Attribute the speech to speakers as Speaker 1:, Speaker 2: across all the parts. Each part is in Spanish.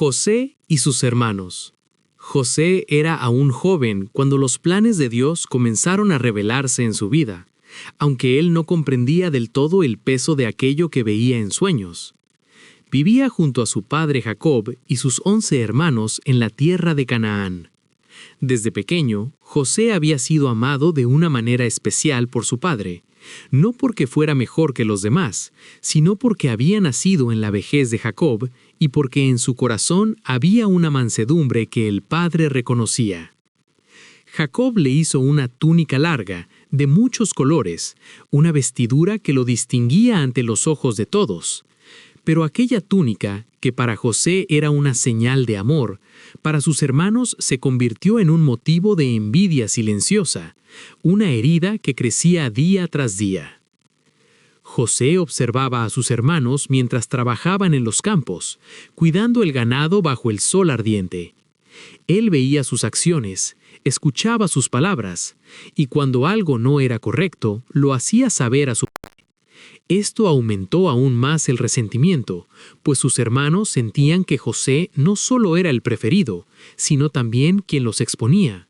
Speaker 1: José y sus hermanos. José era aún joven cuando los planes de Dios comenzaron a revelarse en su vida, aunque él no comprendía del todo el peso de aquello que veía en sueños. Vivía junto a su padre Jacob y sus 11 hermanos en la tierra de Canaán. Desde pequeño, José había sido amado de una manera especial por su padre, no porque fuera mejor que los demás, sino porque había nacido en la vejez de Jacob y porque en su corazón había una mansedumbre que el padre reconocía. Jacob le hizo una túnica larga, de muchos colores, una vestidura que lo distinguía ante los ojos de todos. Pero aquella túnica, que para José era una señal de amor, para sus hermanos se convirtió en un motivo de envidia silenciosa, una herida que crecía día tras día. José observaba a sus hermanos mientras trabajaban en los campos, cuidando el ganado bajo el sol ardiente. Él veía sus acciones, escuchaba sus palabras, y cuando algo no era correcto, lo hacía saber a su padre. Esto aumentó aún más el resentimiento, pues sus hermanos sentían que José no solo era el preferido, sino también quien los exponía.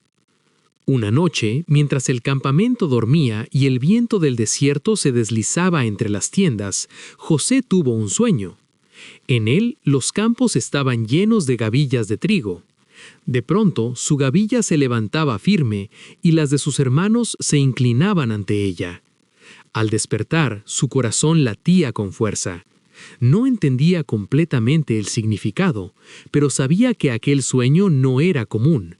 Speaker 1: Una noche, mientras el campamento dormía y el viento del desierto se deslizaba entre las tiendas, José tuvo un sueño. En él, los campos estaban llenos de gavillas de trigo. De pronto, su gavilla se levantaba firme y las de sus hermanos se inclinaban ante ella. Al despertar, su corazón latía con fuerza. No entendía completamente el significado, pero sabía que aquel sueño no era común.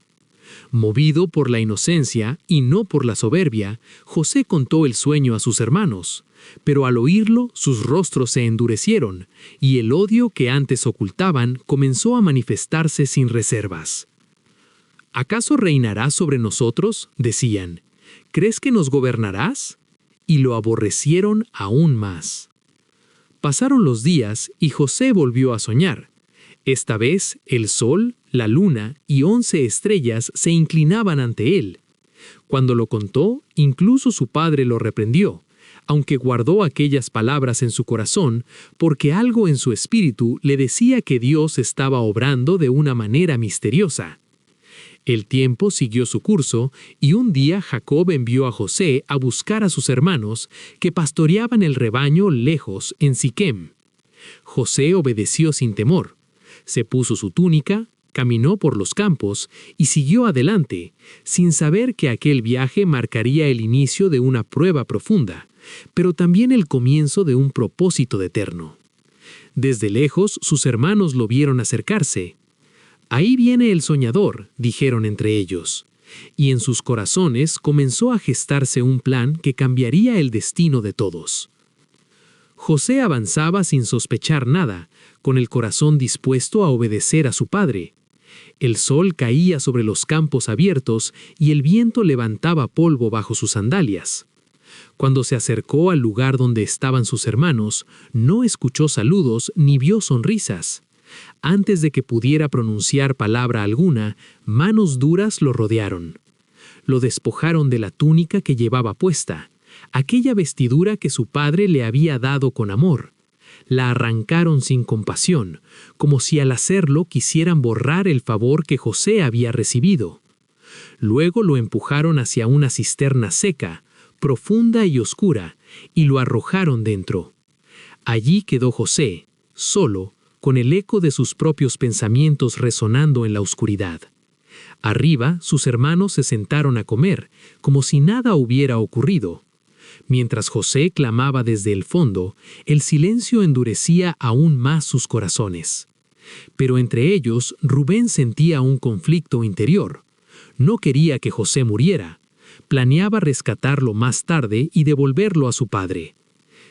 Speaker 1: Movido por la inocencia y no por la soberbia, José contó el sueño a sus hermanos, pero al oírlo sus rostros se endurecieron, y el odio que antes ocultaban comenzó a manifestarse sin reservas. ¿Acaso reinarás sobre nosotros?, decían. ¿Crees que nos gobernarás? Y lo aborrecieron aún más. Pasaron los días y José volvió a soñar. Esta vez el sol, la luna y 11 estrellas se inclinaban ante él. Cuando lo contó, incluso su padre lo reprendió, aunque guardó aquellas palabras en su corazón, porque algo en su espíritu le decía que Dios estaba obrando de una manera misteriosa. El tiempo siguió su curso, y un día Jacob envió a José a buscar a sus hermanos, que pastoreaban el rebaño lejos, en Siquem. José obedeció sin temor. Se puso su túnica, caminó por los campos y siguió adelante, sin saber que aquel viaje marcaría el inicio de una prueba profunda, pero también el comienzo de un propósito eterno. Desde lejos sus hermanos lo vieron acercarse. «Ahí viene el soñador», dijeron entre ellos, y en sus corazones comenzó a gestarse un plan que cambiaría el destino de todos. José avanzaba sin sospechar nada, con el corazón dispuesto a obedecer a su padre. El sol caía sobre los campos abiertos y el viento levantaba polvo bajo sus sandalias. Cuando se acercó al lugar donde estaban sus hermanos, no escuchó saludos ni vio sonrisas. Antes de que pudiera pronunciar palabra alguna, manos duras lo rodearon. Lo despojaron de la túnica que llevaba puesta, aquella vestidura que su padre le había dado con amor. La arrancaron sin compasión, como si al hacerlo quisieran borrar el favor que José había recibido. Luego lo empujaron hacia una cisterna seca, profunda y oscura, y lo arrojaron dentro. Allí quedó José, solo, con el eco de sus propios pensamientos resonando en la oscuridad. Arriba, sus hermanos se sentaron a comer, como si nada hubiera ocurrido. Mientras José clamaba desde el fondo, el silencio endurecía aún más sus corazones. Pero entre ellos, Rubén sentía un conflicto interior. No quería que José muriera. Planeaba rescatarlo más tarde y devolverlo a su padre.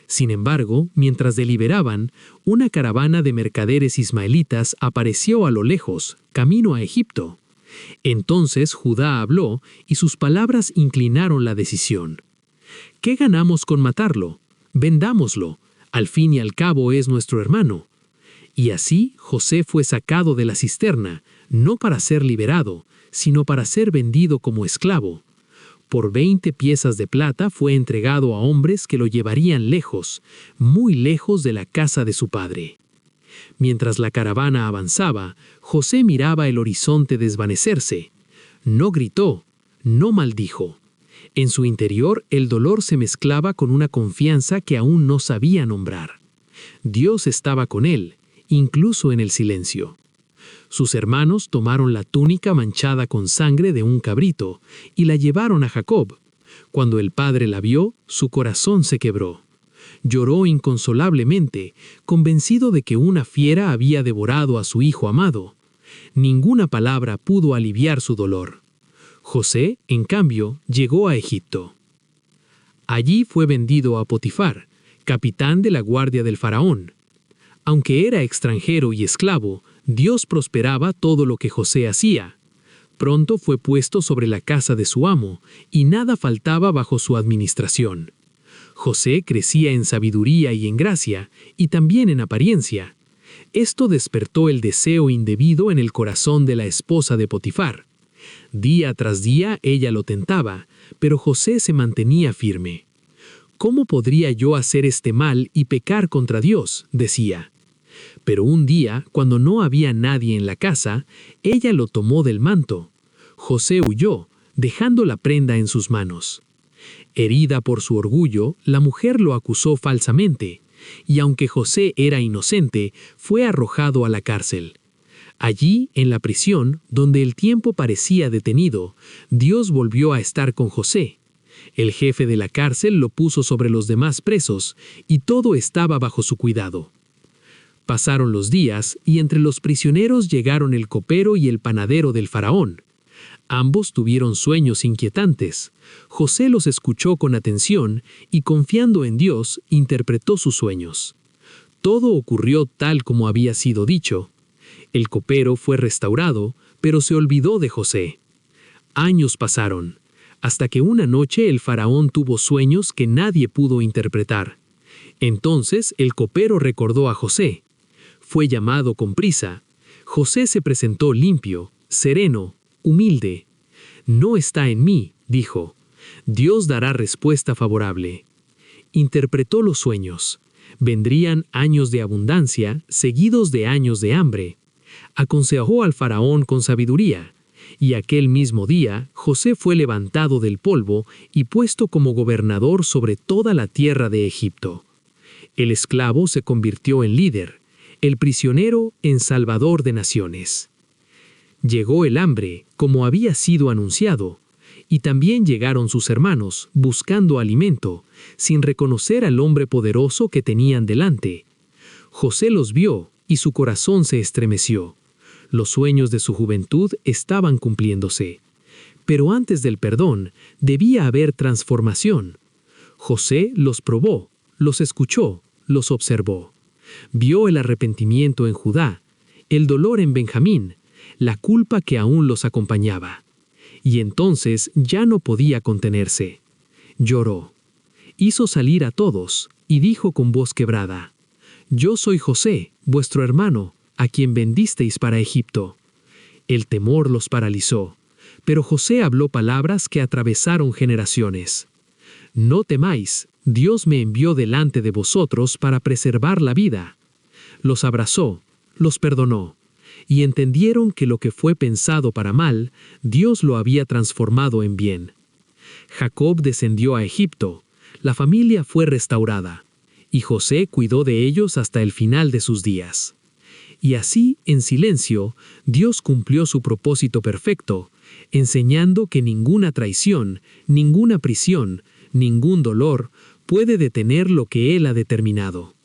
Speaker 1: Sin embargo, mientras deliberaban, una caravana de mercaderes ismaelitas apareció a lo lejos, camino a Egipto. Entonces Judá habló, y sus palabras inclinaron la decisión. ¿Qué ganamos con matarlo? Vendámoslo. Al fin y al cabo es nuestro hermano. Y así José fue sacado de la cisterna, no para ser liberado, sino para ser vendido como esclavo. Por 20 piezas de plata fue entregado a hombres que lo llevarían lejos, muy lejos de la casa de su padre. Mientras la caravana avanzaba, José miraba el horizonte desvanecerse. No gritó, no maldijo. En su interior el dolor se mezclaba con una confianza que aún no sabía nombrar. Dios estaba con él, incluso en el silencio. Sus hermanos tomaron la túnica manchada con sangre de un cabrito y la llevaron a Jacob. Cuando el padre la vio, su corazón se quebró. Lloró inconsolablemente, convencido de que una fiera había devorado a su hijo amado. Ninguna palabra pudo aliviar su dolor. José, en cambio, llegó a Egipto. Allí fue vendido a Potifar, capitán de la guardia del faraón. Aunque era extranjero y esclavo, Dios prosperaba todo lo que José hacía. Pronto fue puesto sobre la casa de su amo, y nada faltaba bajo su administración. José crecía en sabiduría y en gracia, y también en apariencia. Esto despertó el deseo indebido en el corazón de la esposa de Potifar. Día tras día ella lo tentaba, pero José se mantenía firme. ¿Cómo podría yo hacer este mal y pecar contra Dios?, decía. Pero un día, cuando no había nadie en la casa, ella lo tomó del manto. José huyó, dejando la prenda en sus manos. Herida por su orgullo, la mujer lo acusó falsamente, y aunque José era inocente, fue arrojado a la cárcel. Allí, en la prisión, donde el tiempo parecía detenido, Dios volvió a estar con José. El jefe de la cárcel lo puso sobre los demás presos, y todo estaba bajo su cuidado. Pasaron los días, y entre los prisioneros llegaron el copero y el panadero del faraón. Ambos tuvieron sueños inquietantes. José los escuchó con atención y, confiando en Dios, interpretó sus sueños. Todo ocurrió tal como había sido dicho. El copero fue restaurado, pero se olvidó de José. Años pasaron, hasta que una noche el faraón tuvo sueños que nadie pudo interpretar. Entonces el copero recordó a José. Fue llamado con prisa. José se presentó limpio, sereno, humilde. «No está en mí», dijo. «Dios dará respuesta favorable». Interpretó los sueños. Vendrían años de abundancia, seguidos de años de hambre. Aconsejó al faraón con sabiduría, y aquel mismo día José fue levantado del polvo y puesto como gobernador sobre toda la tierra de Egipto. El esclavo se convirtió en líder, el prisionero en salvador de naciones. Llegó el hambre, como había sido anunciado, y también llegaron sus hermanos, buscando alimento, sin reconocer al hombre poderoso que tenían delante. José los vio, y su corazón se estremeció. Los sueños de su juventud estaban cumpliéndose. Pero antes del perdón, debía haber transformación. José los probó, los escuchó, los observó. Vio el arrepentimiento en Judá, el dolor en Benjamín, la culpa que aún los acompañaba. Y entonces ya no podía contenerse. Lloró. Hizo salir a todos, y dijo con voz quebrada: «Yo soy José, vuestro hermano, a quien vendisteis para Egipto». El temor los paralizó, pero José habló palabras que atravesaron generaciones. «No temáis, Dios me envió delante de vosotros para preservar la vida». Los abrazó, los perdonó, y entendieron que lo que fue pensado para mal, Dios lo había transformado en bien. Jacob descendió a Egipto, la familia fue restaurada, y José cuidó de ellos hasta el final de sus días. Y así, en silencio, Dios cumplió su propósito perfecto, enseñando que ninguna traición, ninguna prisión, ningún dolor puede detener lo que Él ha determinado.